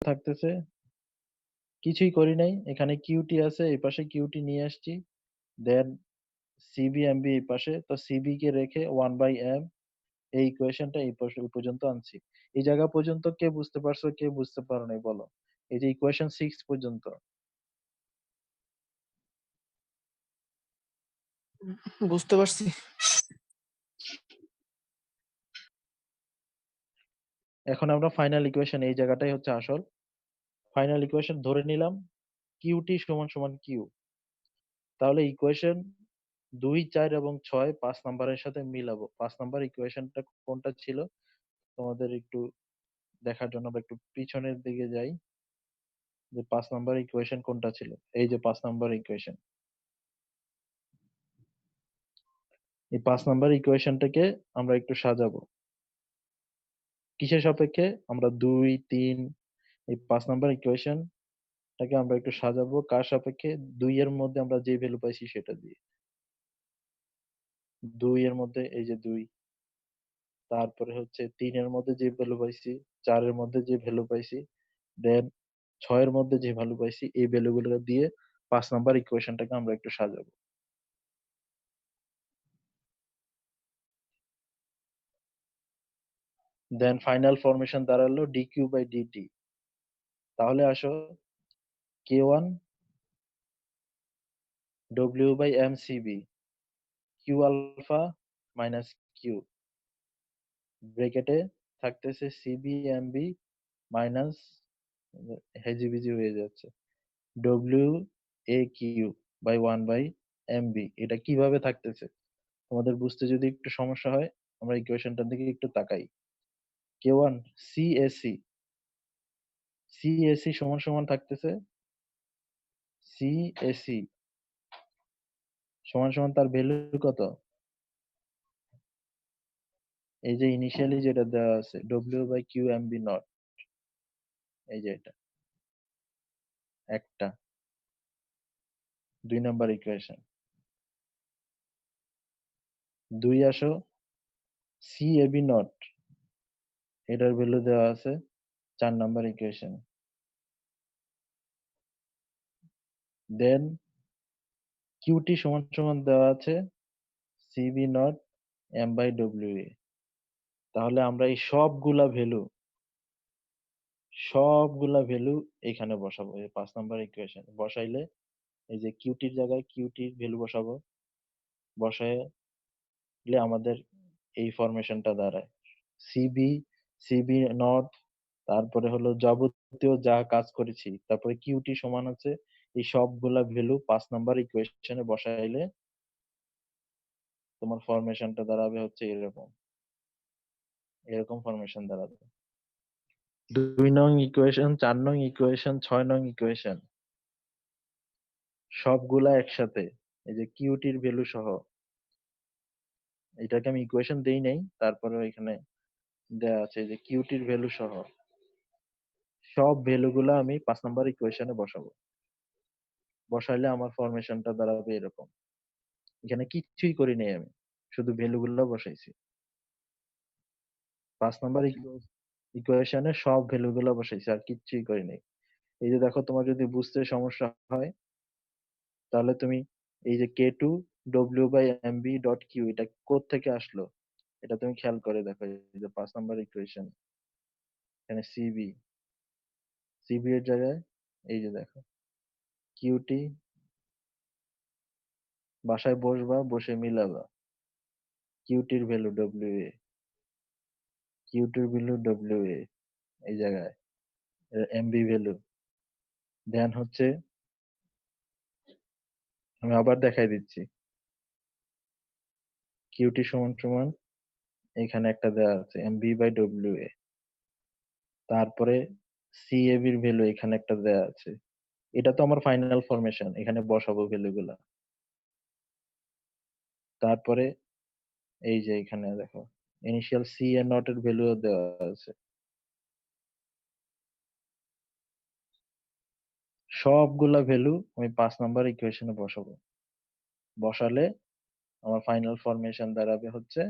থাকতেছে কিছুই করি নাই, এখানে কিউটি আছে, এই পাশে কিউটি নিয়ে আসছি, দেন সিবি এমবি এই পাশে, তো সিবি কে রেখে 1/m এই ইকুয়েশনটা এই পর্যন্ত আনছি। এই জায়গা পর্যন্ত কে বুঝতে পারছো, কে বুঝতে পারো নাই বলো? এই যে ইকুয়েশন 6 পর্যন্ত। বুঝতে পারছি। এখন আমরা ফাইনাল ইকুয়েশন, এই জায়গাটাই হচ্ছে আসল ফাইনাল ইকুয়েশন ধরে নিলাম কিউটি সমান সমান কিউ। তাহলে ইকুয়েশন 2, 4 এবং 6 5 নাম্বারের সাথে মিলাবো। 5 নাম্বার ইকুয়েশনটা কোনটা ছিল তোমাদের একটু দেখার জন্য আমরা একটু পিছনের দিকে যাই, যে 5 নাম্বার ইকুয়েশন কোনটা ছিল। এই যে 5 নাম্বার ইকুয়েশন, এই 5 নাম্বার ইকুয়েশনটাকে আমরা একটু সাজাবো কিসের সাপেক্ষে? আমরা 2, 3 এই 5 নাম্বার ইকুয়েশনটাকে আমরা একটু সাজাবো কার সাপেক্ষে? 2 এর মধ্যে আমরা যে ভ্যালু পাইছি সেটা দিয়ে। 2 এর মধ্যে এই যে 2, তারপরে হচ্ছে 3 এর মধ্যে যে ভ্যালু পাইছি, 4 এর মধ্যে যে ভ্যালু পাইছি, দেন 6 এর মধ্যে যে ভ্যালু পাইছি, এই ভ্যালুগুলো দিয়ে 5 নাম্বার ইকুয়েশনটাকে আমরা একটু সাজাবো। দেন ফাইনাল ফরমেশন দাঁড়ালো ডিকিউ বাই ডিটি। তাহলে আসো K1 W by MCB Q alpha minus Q, ব্রেকেটে থাকতেছে সিবি এমবি মাইনাস, হেজিবিজি হয়ে যাচ্ছে, W A Q by 1/MB। এটা কিভাবে থাকতেছে তোমাদের বুঝতে যদি একটু সমস্যা হয়, আমরা ইকুয়েশনটার দিকে একটু তাকাই। K1 সিএসি, সিএসি সমান সমান থাকতেছে, সিএসি সমান সমান তার ভ্যালু কত? এই যে ইনিশিয়ালি যেটা দেওয়া আছে W/QMB0, এই যে এটা একটা 2 নাম্বার ইকুয়েশন। 2 আসো CAB0, এটার ভ্যালু দেওয়া আছে 4 নাম্বার ইকুয়েশন। দেন কিউটি সমান সমান দেওয়া আছে CB0 M/WA। তাহলে আমরা এই সবগুলা ভ্যালু এখানে বসাবো, এই 5 নাম্বার ইকুয়েশন বসাইলে এই যে কিউটির জায়গায় কিউটির ভ্যালু বসাবো, বসাইলে আমাদের এই ফরমেশনটা দাঁড়ায় সিবি সিবি নট, তারপরে হলো যাবতীয় যা কাজ করেছি, তারপরে কিউটি সমান আছে এই সবগুলা ভ্যালু 5 নাম্বার ইকুয়েশনে বসাইলে তোমার ফরমেশনটা দাঁড়াবে হচ্ছে এরকম, এরকম ফরমেশন দাঁড়াবে। 2 নং ইকুয়েশন, 4 নং ইকুয়েশন, 6 নং ইকুয়েশন সবগুলা একসাথে, এই যে কিউটির ভ্যালু সহ, এটাকে আমি ইকুয়েশন দেই নাই, তারপরে এখানে দেয়া আছে যে কিউটির ভ্যালু সহ সব ভ্যালু গুলা আমি 5 নাম্বার ইকুয়েশনে বসাবো। বসাইলে আমার ফরমেশনটা দাঁড়াবে এরকম। এখানে কিচ্ছুই করি নাই আমি, শুধু ভ্যালু গুলো বসাইছি। 5 নাম্বার ইকুয়েশনে সব ভ্যালু গুলো বসাইছি, আর কিচ্ছুই করি নাই। এই যে দেখো, তোমার যদি বুঝতে সমস্যা হয় তাহলে তুমি এই যে K2 W/MB.Q এটা কোত্থেকে আসলো এটা তুমি খেয়াল করে দেখো। এই যে 5 নাম্বার ইকুয়েশন, এখানে সিবি এর জায়গায় এই যে দেখো কিউটি, বাসায় বসবা, বসে মিলাবা কিউটির ভ্যালু ডব্লিউ এ, কিউটির ভ্যালু ডব্লিউ এ এই জায়গায়, এমবি ভ্যালু। দেন হচ্ছে আমি আবার দেখাই দিচ্ছি, কিউটি সমান সমান এখানে একটা দেওয়া আছে MB/WA, তারপরে সিএবির ভ্যালু এখানে একটা দেওয়া আছে। এটা তো আমার ফাইনাল ফরমেশন, এখানে বসাবো ভ্যালু গুলা। তারপরে এই যে এখানে দেখো ইনিশিয়াল সি এর নট এর ভ্যালু দেওয়া আছে। সবগুলা ভ্যালু আমি 5 নাম্বার ইকুয়েশনে বসাবো। বসালে আমার ফাইনাল ফরমেশন দাঁড়াবে হচ্ছে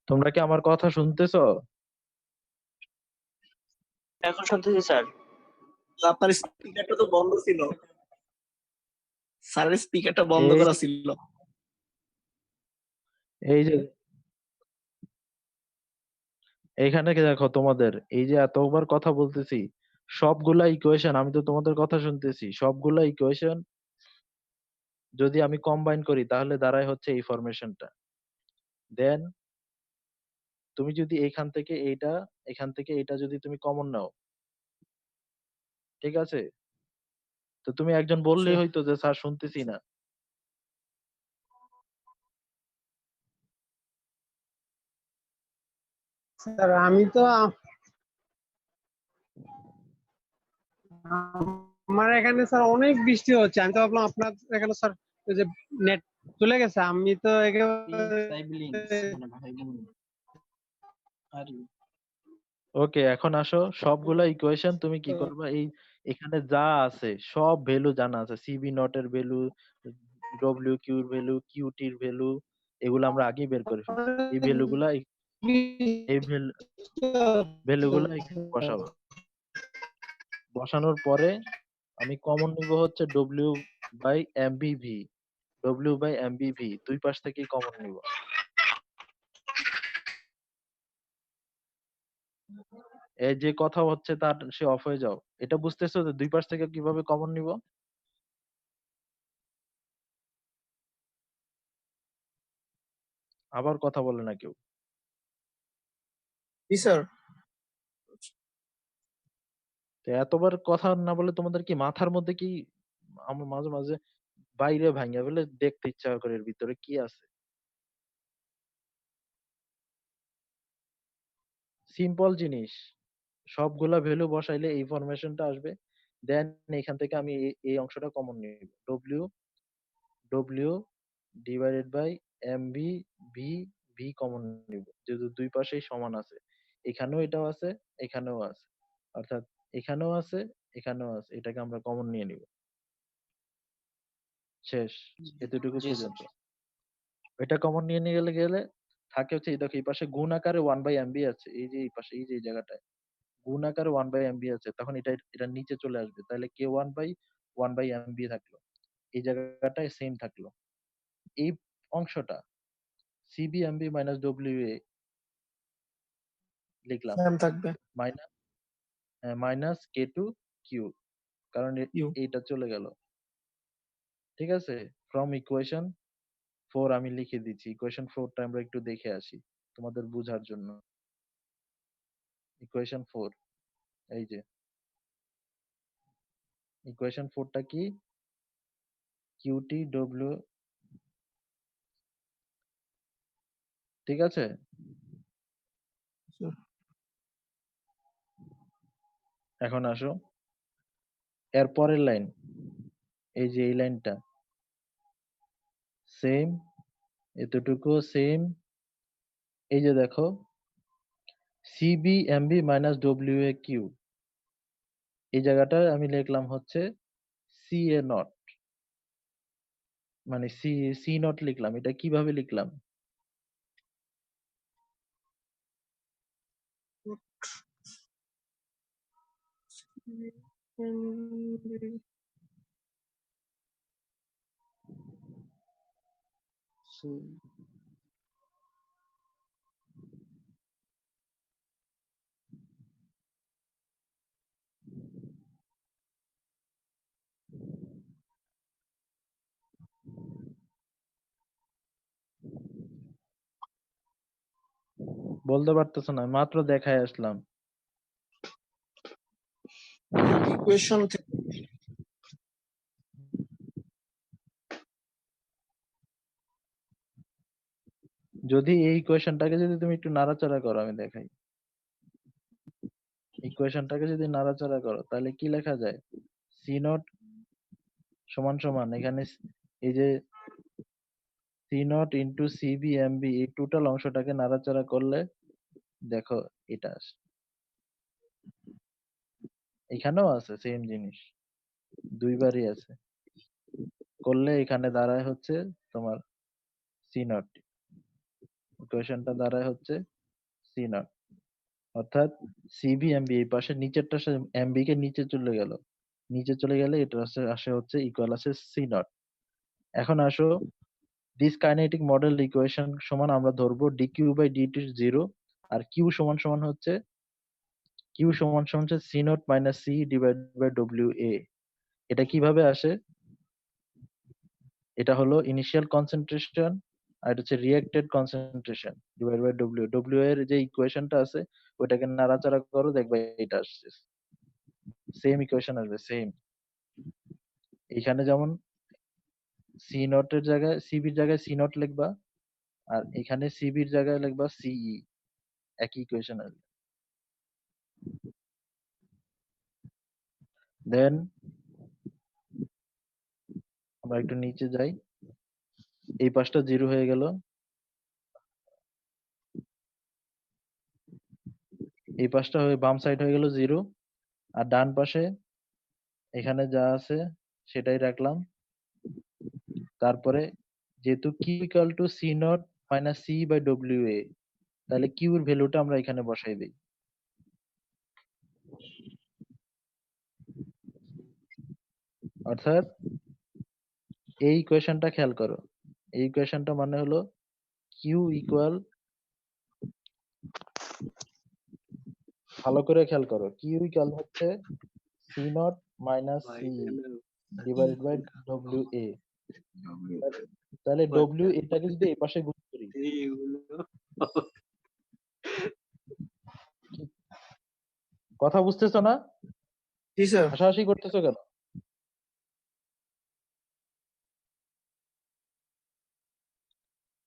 তোমরা কি আমার কথা শুনতেছো? এখন শুনতেছি স্যার। আপনার স্পিকারটা তো বন্ধ ছিল, স্যারের স্পিকারটা বন্ধ এই করা ছিল। এই যে এইখানে কি দেখো, তোমাদের এই যে এতবার কথা বলতেছি, সবগুলা ইকুয়েশন, আমি তো তোমাদের কথা শুনতেছি, সবগুলা ইকুয়েশন যদি আমি কম্বাইন করি তাহলে দাঁড়ায় হচ্ছে এই ফরমেশনটা। দেন তুমি যদি এখান থেকে এইটা যদি তুমি কমন নাও, ঠিক আছে, তো তুমি একজন বললেই হয়তো যে স্যার শুনতেছি না। স্যার আমি তো আমার এখানে স্যার অনেক বৃষ্টি হচ্ছে, আমি তো ভাবলাম আপনার এখানে স্যার ওই যে নেট চলে গেছে, আমি তো ওকে, এখন আসো, সবগুলা ইকুয়েশন তুমি কি করবা, এই এখানে যা আছে সব ভ্যালু জানা আছে, সিবি নট এর ভ্যালু, ডব্লিউ কিউর ভ্যালু, কিউটির ভ্যালু, এগুলো আমরা আগেই বের করে ফেলছি। এই ভ্যালুগুলা এই ভ্যালুগুলা এখানে বসাবো। বসানোর পরে আমি কমন নিব হচ্ছে ডব্লিউ বাই এমবিভি। ডব্লিউ বাই এমবিভি দুই পাশ থেকেই কমন নিব। এই যে কথা হচ্ছে তার সে অফ হয়ে যাও। এটা বুঝতেছো যে দুই পাশ থেকে কিভাবে কমন নিব? আবার কথা বলে না কেউ। জি স্যার। তো এতবার কথা না বলে তোমাদের কি মাথার মধ্যে কি, আমার মাঝে মাঝে বাইরে ভাঙিয়া ফেলে দেখতে ইচ্ছা করে এর ভিতরে কি আছে। সিম্পল জিনিস, সবগুলা ভ্যালু বসাইলে এই ফরমেশনটা আসবে। দেন এখান থেকে আমি এই অংশটা কমন নিব, W W divided by M V V V common নিব, যেহেতু দুই পাশেই সমান আছে। এখানেও এটাও আছে, এখানেও আছে, অর্থাৎ এখানেও আছে, এখানেও আছে, এটাকে আমরা কমন নিয়ে নিব। শেষ, এতটুকু পর্যন্ত। এটা কমন নিয়ে নিয়ে গেলে গেলে থাকে হচ্ছে, এই দেখো এই পাশে গুণ আকারে 1/mb আছে, এই যে এই পাশে এই যে এই জায়গাটায় গুণ আকারে 1/mb আছে, তখন এটা নিচে চলে আসবে, তাহলে কে 1/1/mb থাকলো, এই জায়গাটায় সেম থাকলো। এই অংশটা CB MB minus W A লিখলাম, সেম থাকবে। Minus minus K two Q, কারণ ইউ। এইটা চলে গেল। ঠিক আছে, ফ্রম ইকুয়েশন 4 আমি লিখে দিচ্ছি। ইকুয়েশন 4টা আমরা একটু দেখে আসি তোমাদের বোঝার জন্য। ইকুয়েশন 4, এই যে ইকুয়েশন 4টা কি, কিউটি ডব্লিউ, ঠিক আছে। এখন আসো এর পরের লাইন, এই যে এই লাইনটা সেম, এতটুকু সেম। এই যে দেখো CB MB minus W A Q, এই জায়গাটা আমি লিখলাম হচ্ছে সি এ নট, মানে সি সি নট লিখলাম। এটা কিভাবে লিখলাম? বলতে পারতেছো না, মাত্র দেখায় আসলাম। ইকুয়েশন থেকে যদি এই ইকুয়েশনটাকে যদি তুমি একটু নাড়াচাড়া করো, আমি দেখাই। ইকুয়েশনটাকে যদি নাড়াচাড়া করো তাহলে কি লেখা যায়? সি নট সমান সমান এখানে এই যে C naught into CB MB, এই টোটাল অংশটাকে নাড়াচাড়া করলে দেখো এটা আসে। এখানেও আছে সেম জিনিস, দুইবারই আছে, করলে এখানে দাঁড়ায় হচ্ছে তোমার সি নট। ইকুয়েশনটা দাঁড়ায় হচ্ছে সি নট, অর্থাৎ সিবি এমবি এই পাশে নিচেরটা এমবি কে নিচে চলে গেল, নিচে চলে গেলে এটা আসে হচ্ছে ইকুয়াল আছে সি নট। এখন আসো দিস কাইনেটিক মডেল ইকুয়েশন সমান আমরা ধরবো ডি কিউ বাই ডিটি 0, আর কিউ সমান সমান হচ্ছে C naught minus C divide by W A. এটা কিভাবে আসে? এটা হলো ইনিশিয়াল কনসেন্ট্রেশন আর এটা হচ্ছে reacted concentration divide by W. W এর যে ইকুয়েশনটা আছে ওটাকে নাড়াচাড়া করো, দেখবে এটা আসছে, সেম ইকুয়েশন আসবে সেম। এখানে যেমন সি নট এর জায়গায় সিবির জায়গায় সি নট লিখবা, আর এখানে সিবির জায়গায় লিখবা সিই, একই ইকুয়েশন আসবে। দেন আমরা একটু নিচে যাই, এই পাশটা 0 হয়ে গেল, এই পাশটা হয়ে বাম সাইড হয়ে গেল 0, আর ডান পাশে এখানে যা আছে সেটাই রাখলাম। তারপরে যেহেতু Q equal to C naught minus C by W A, তাহলে কিউ এর ভ্যালুটা আমরা এখানে বসাই দিই। অর্থাৎ এই ইকুয়েশনটা খেয়াল করো, এই ইকুয়েশনটা মানে হলো কিউ ইকুয়াল, ভালো করে খেয়াল করো, কিউ ইকুয়াল হচ্ছে C naught minus C divided by W A. তাহলে ডব্লিউ এটাকে যদি এই পাশে গুণ করি, কথা বুঝতেছো না? জি স্যার। হাসাহাসি করতেছো কেন?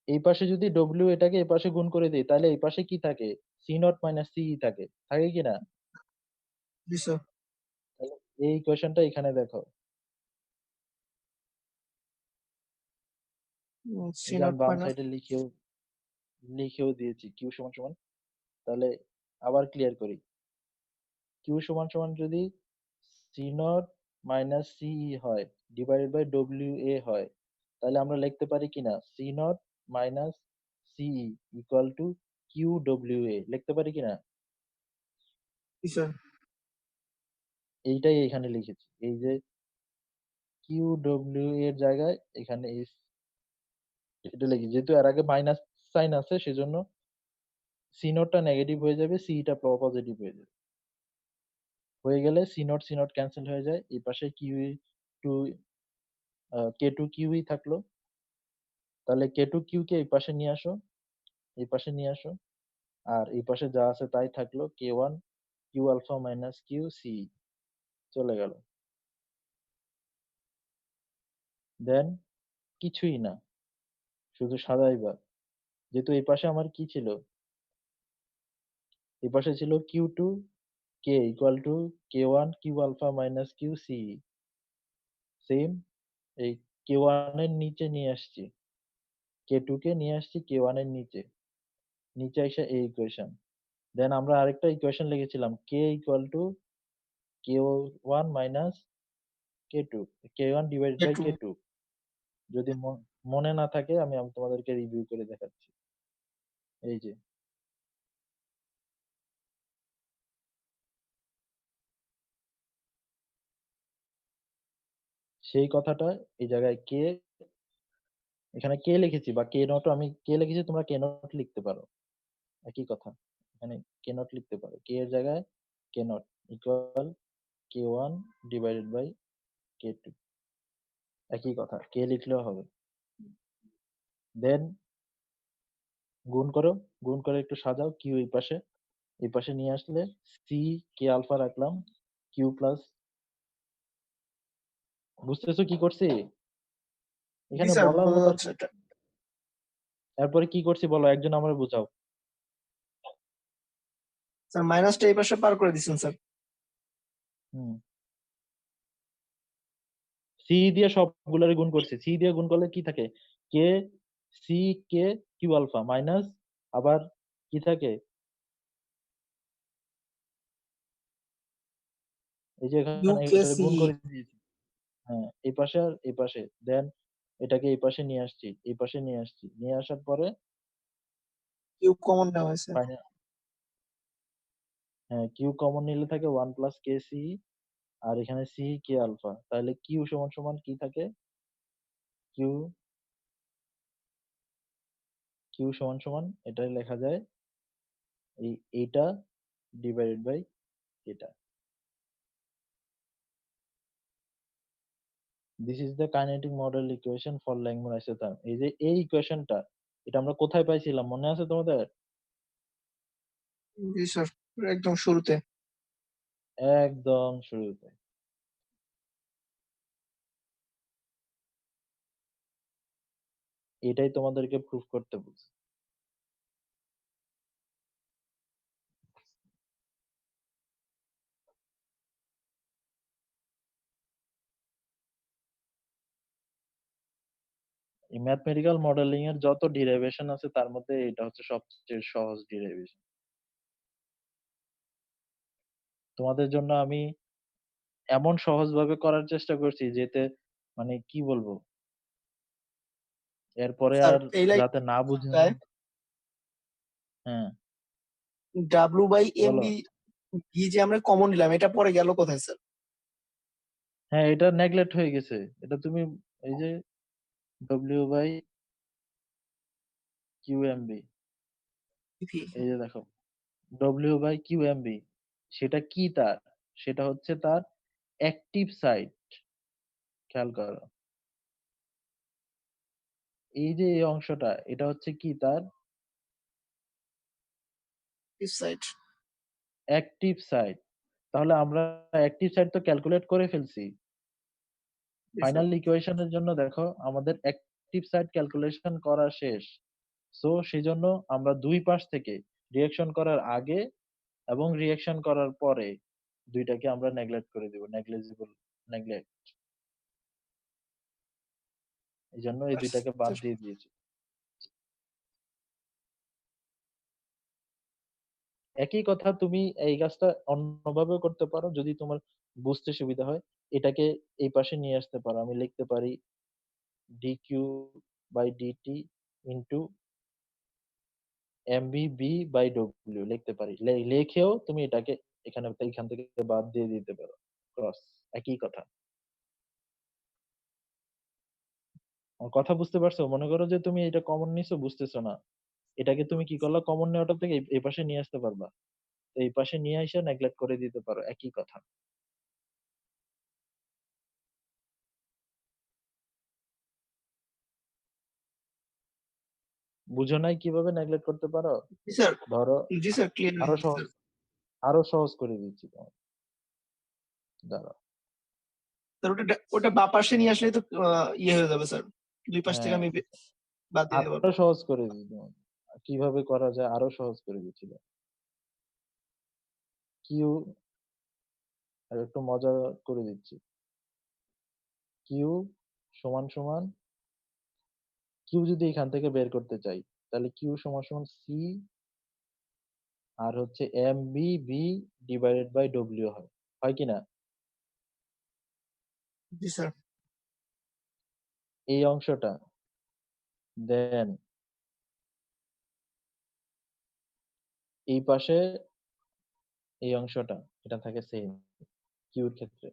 এই পাশে যদি ডব্লিউ এটাকে এই পাশে গুণ করে দিই, তাহলে এই পাশে কি থাকে? সি নট মাইনাস সি থাকে, থাকে কি না? জি স্যার। তাহলে এই ইকুয়েশনটা এখানে দেখো, সি এই যে নট আমি বাম মাইনাস সাইডে লিখেও দিয়েছি কিউ সমান সমান। তাহলে আবার ক্লিয়ার করি, কিউ সমান সমান যদি সি নট মাইনাস সিই হয় ডিভাইডেড বাই ডব্লিউ এ হয়, তাহলে আমরা লিখতে পারি কিনা C naught minus C equal to Q W A, লিখতে পারি কিনা? জি স্যার। এইটাই এখানে লিখেছি, এই যে কিউ ডব্লিউ এর জায়গায় এখানে এটা লিখি, যেহেতু এর আগে মাইনাস সাইন আছে সেজন্য সি নটটা নেগেটিভ হয়ে যাবে, সিটা পজিটিভ হয়ে যাবে। হয়ে গেলে সি নট ক্যান্সেল হয়ে যায়, এই পাশে কিউ টু কে টু কিউই থাকলো। তাহলে কে টু কিউ কে এই পাশে নিয়ে আসো, এই পাশে নিয়ে আসো, আর এই পাশে যা আছে তাই থাকলো, K one Q alpha minus Q C চলে গেল। দেন কিছুই না, শুধু সাদাই বার, যেহেতু এই পাশে আমার কি ছিল, এই পাশে ছিল Q two K equal to K one Q alpha minus Q C, same এই কে ওয়ান এর নিচে নিয়ে আসছি, কে টু কে নিয়ে আসছি কে ওয়ান এর নিচে, নিচে এসে এই ইকুয়েশন। দেন আমরা আরেকটা ইকুয়েশন লিখেছিলাম K equal to K one minus K two, K one divide by K two. যদি মনে না থাকে আমি তোমাদেরকে রিভিউ করে দেখাচ্ছি। এই যে সেই কথাটা, এই জায়গায় কে, এখানে কে লিখেছি বা কে নট, আমি কে লিখেছি তোমরা কে নট লিখতে পারো, একই কথা। এখানে কে নট লিখতে পারো, কে এর জায়গায় K not equal K one divided by K two, একই কথা, কে লিখলেও হবে। দেন গুণ করো, গুণ করে একটু সাজাও, কিউ এই পাশে নিয়ে আসলে সি কে আলফা রাখলাম, কিউ প্লাস, বুঝতেছো কি করছি জি এখানে স্যার, বলার বোঝা মতো? যাচ্ছে এটা। এরপরে কি করছি বলো, একজন আমরা বুঝাও। স্যার মাইনাসটা এই পাশে পার করে দিছেন স্যার। হুম, সি দিয়ে সবগুলারে গুণ করছি, সি দিয়ে গুণ করলে কি থাকে, K C K Q alpha minus আবার কি থাকে, এই যে এখানে এটা ইউকেসি। গুণ করে দিয়েছি। হ্যাঁ, এই পাশে আর এই পাশে, দেন এটাকে এই পাশে নিয়ে আসছি, এই পাশে নিয়ে আসছি, নিয়ে আসার পরে কিউ কমন নেওয়া হয়েছে। ফাইনাল হ্যাঁ কিউ কমন নিলে থাকে 1 প্লাস কে সি, আর এখানে সি কে আলফা, তাহলে কিউ সমান সমান কি থাকে, কিউ কিউ সমান সমান এটাই লেখা যায় এইটা ডিভাইডেড বাই এটা। This is the kinetic model equation for Langmuir isotherm. এই যে এই ইকুয়েশনটা, এটা আমরা কোথায় পাইছিলাম মনে আছে তোমাদের? জি স্যার, একদম শুরুতে। একদম শুরুতে। এটাই তোমাদেরকে প্রুফ করতে বলছি। এই ম্যাথমেটিক্যাল মডেলিং এর যত ডিরাইভেশন আছে তার মধ্যে এটা হচ্ছে সবচেয়ে সহজ ডিরাইভেশন। তোমাদের জন্য আমি এমন সহজ ভাবে করার চেষ্টা করছি যেতে মানে কি বলবো, এরপরে স্যার আর এই লাইন যাতে না বুঝে। হ্যাঁ ডাব্লিউ বাই এম বলো। বি ভি যে আমরা কমন নিলাম, এটা পরে গেল কোথায় স্যার? হ্যাঁ এটা নেগলেক্ট হয়ে গেছে, এটা তুমি এই যে W by Q M B, V. এই যে দেখো W by Q M B, সেটা কি তার, সেটা হচ্ছে তার অ্যাক্টিভ সাইট। খেয়াল করো এই যে এই অংশটা, এটা হচ্ছে কি তার সাইড। Active site. তাহলে আমরা অ্যাক্টিভ সাইট তো ক্যালকুলেট করে ফেলছি ফাইনাল ইকুয়েশনের জন্য। দেখো আমাদের অ্যাক্টিভ সাইট ক্যালকুলেশন করা শেষ। সো সেজন্য আমরা দুই পাশ থেকে রিঅ্যাকশন করার আগে এবং রিঅ্যাকশন করার পরে দুইটাকে আমরা নেগলেক্ট করে দিব, নেগলিজিবল নেগলেক্ট। এই জন্য এই দুইটাকে বাদ দিয়ে দিয়েছি। একই কথা তুমি এই কাজটা অন্যভাবে করতে পারো যদি তোমার বুঝতে সুবিধা হয়। এটাকে এই পাশে নিয়ে আসতে পারো, আমি লিখতে পারি dq by dt into mvb by w লিখতে পারি। লিখেও তুমি এটাকে এখান থেকে বাদ দিয়ে দিতে পারো, ক্রস। একই কথা। আমার কথা বুঝতে পারছো? মনে করো যে তুমি এটা কমন নিছো, বুঝতেছো না, এটাকে তুমি কি করলা, কমন নেওয়াটা থেকে এই পাশে নিয়ে আসতে পারবা। তো এই পাশে নিয়ে এসে নেগলেক্ট করে দিতে পারো, একই কথা। বুঝো নাই কিভাবে নেগলেক্ট করতে পারো? জি স্যার, ধরো জি স্যার, ক্লিয়ার আরো হয়েছে সহজ, স্যার। আরো সহজ করে দিচ্ছি তোমার, দাঁড়াও। স্যার ওটা বা পাশে নিয়ে আসলে তো ইয়ে হয়ে যাবে স্যার, দুই পাশ থেকে হ্যাঁ আমি বাদ দিয়ে দিতে পারবো। আরো সহজ করে দিচ্ছি তোমার, কিভাবে করা যায় আরো সহজ করে দিচ্ছি। কিউ আর একটু মজা করে দিচ্ছি। কিউ সমান সমান, কিউ যদি এখান থেকে বের করতে চাই তাহলে কিউ সমান সমান সি আর হচ্ছে M B B divided by W হয়, হয় কি না? জি স্যার। এই অংশটা দেন এই পাশে এই অংশটা, এটা থাকে সেম কিউর ক্ষেত্রে।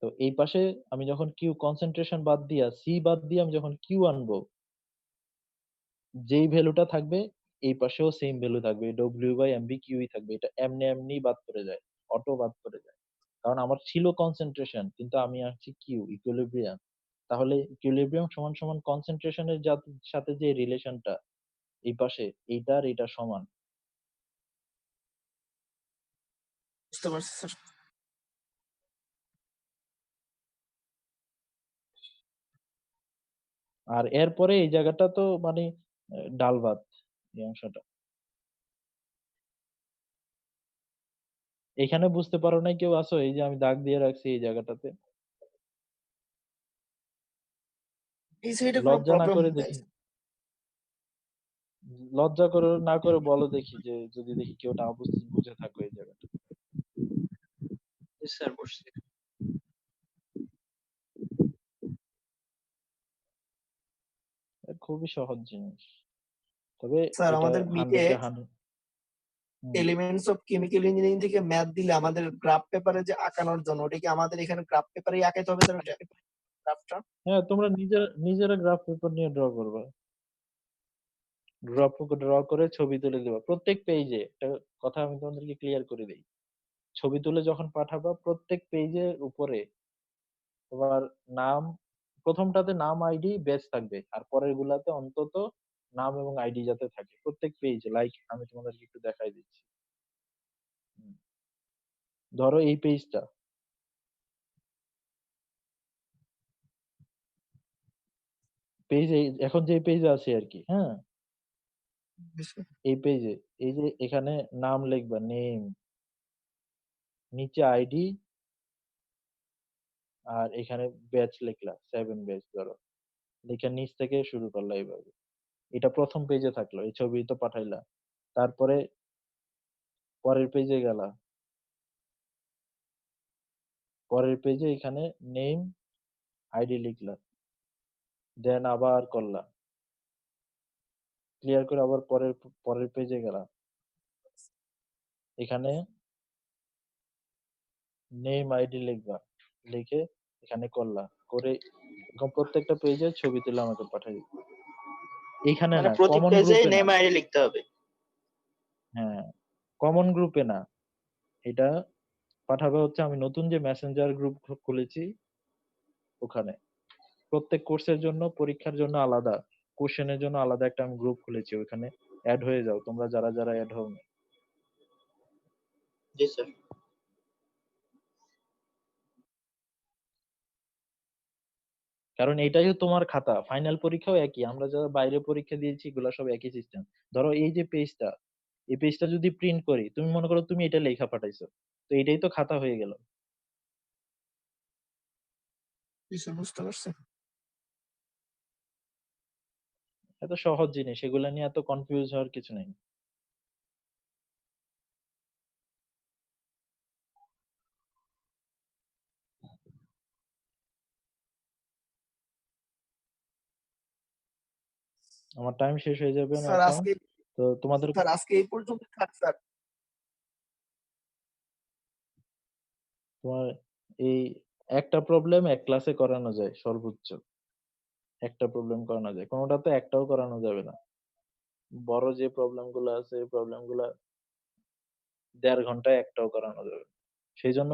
তো এই পাশে আমি যখন কিউ কনসেন্ট্রেশন বাদ দিয়া সি বাদ দিয়ে আমি যখন কিউ আনবো, যেই ভ্যালুটা থাকবে এই পাশেও সেম ভ্যালু থাকবে, ডব্লিউ বাই এমবি কিউই থাকবে। এটা এমনি এমনি বাদ পড়ে যায়, অটো বাদ পড়ে যায়, কারণ আমার ছিল কনসেন্ট্রেশন কিন্তু আমি আনছি কিউ ইকুইলিব্রিয়াম। তাহলে ইকুইলিব্রিয়াম সমান সমান কনসেন্ট্রেশনের সাথে যে রিলেশনটা এই পাশে এইটার এটা সমান। বুঝতে পারছি স্যার। আর এরপরে এই জায়গাটা তো মানে ডাল ভাত, এই অংশটা। এখানে বুঝতে পারো নাই কেউ? আসো এই যে আমি দাগ দিয়ে রাখছি এই জায়গাটাতে, এই সাইডে কোনো লজ্জা না প্রবলেম করে নাই। দেখি, লজ্জা করে না করে বলো দেখি, যে যদি দেখি কেউ না বুঝে থাকো এই জায়গাটা। জি স্যার, বসছি। খুবই সহজ জিনিস। তবে স্যার এটা আমাদের বিটে 100 এ 100 এলিমেন্টস অফ কেমিক্যাল ইঞ্জিনিয়ারিং থেকে ম্যাথ দিলে আমাদের গ্রাফ পেপারে যে আঁকানোর জন্য ওটা কি আমাদের এখানে গ্রাফ পেপারেই আঁকাইতে হবে স্যার ওটা গ্রাফটা? হ্যাঁ, তোমরা নিজেরা গ্রাফ পেপার নিয়ে ড্র করবা। ড্র করে ছবি তুলে দিবা প্রত্যেক পেজে। একটা কথা আমি তোমাদেরকে ক্লিয়ার করে দেই, ছবি তুলে যখন পাঠাবা প্রত্যেক পেজের উপরে তোমার নাম, প্রথমটাতে নাম আইডি ব্যাচ থাকবে, আর পরের গুলাতে অন্তত নাম এবং আইডি যাতে থাকে প্রত্যেক পেজে। লাইক আমি তোমাদেরকে একটু দেখাই দিচ্ছি। হুম, ধরো এই পেজটা, এখন যে পেজে আছে আর কি, হ্যাঁ, এই পেজে এই যে এখানে নাম লিখবা, নেম, নিচে আইডি, আর এখানে ব্যাচ লিখলা 7 ব্যাচ ধরো, লিখে নিচ থেকে শুরু করলা এইভাবে। এটা প্রথম পেজে থাকলো, এই ছবি তো পাঠাইলা। তারপরে পরের পেজে গেলা, পরের পেজে এখানে নেম আইডি লিখলা, দেন আবার করলা, ক্লিয়ার করে আবার পরের পেজে গেলা, এখানে নেম আইডি লিখবা, লিখে এখানে করলা, করে এরকম প্রত্যেকটা পেজে ছবি তুলে আমাকে পাঠাই দিবে। এইখানে মানে না, প্রতি কমন পেজে গ্রুপে না। নেম আইডি লিখতে হবে। হ্যাঁ, কমন গ্রুপে না, এটা পাঠাবে হচ্ছে আমি নতুন যে মেসেঞ্জার গ্রুপ খুলেছি ওখানে। প্রত্যেক কোর্সের জন্য, পরীক্ষার জন্য আলাদা, কোশ্চেনের জন্য আলাদা একটা আমি গ্রুপ খুলেছি, ওখানে অ্যাড হয়ে যাও তোমরা যারা যারা অ্যাড হও। জি স্যার। কারণ এটাই তোমার খাতা, ফাইনাল পরীক্ষাও একই, আমরা যারা বাইরে পরীক্ষা দিয়েছি এগুলো সব একই সিস্টেম। ধরো এই যে পেজটা, এই পেজটা যদি প্রিন্ট করি, তুমি মনে করো তুমি এটা লেখা পাঠাইছো, তো এটাই তো খাতা হয়ে গেল। বুঝতে পারছি। এত সহজ জিনিস, এগুলা নিয়ে এত কনফিউজ হওয়ার কিছু নেই। আমার টাইম শেষ হয়ে যাবে না স্যার এখন, আজকে তো তোমাদের স্যার আজকে এই পর্যন্ত থাক স্যার। তোমার এই একটা প্রবলেম এক ক্লাসে করানো যায় সর্বোচ্চ, একটা প্রবলেম করানো যায়, কোনোটা তো একটাও করানো যাবে না। বড় যে প্রবলেম গুলো আছে এই প্রবলেম গুলা 1.5 ঘন্টায় একটাও করানো যাবে, সেই জন্য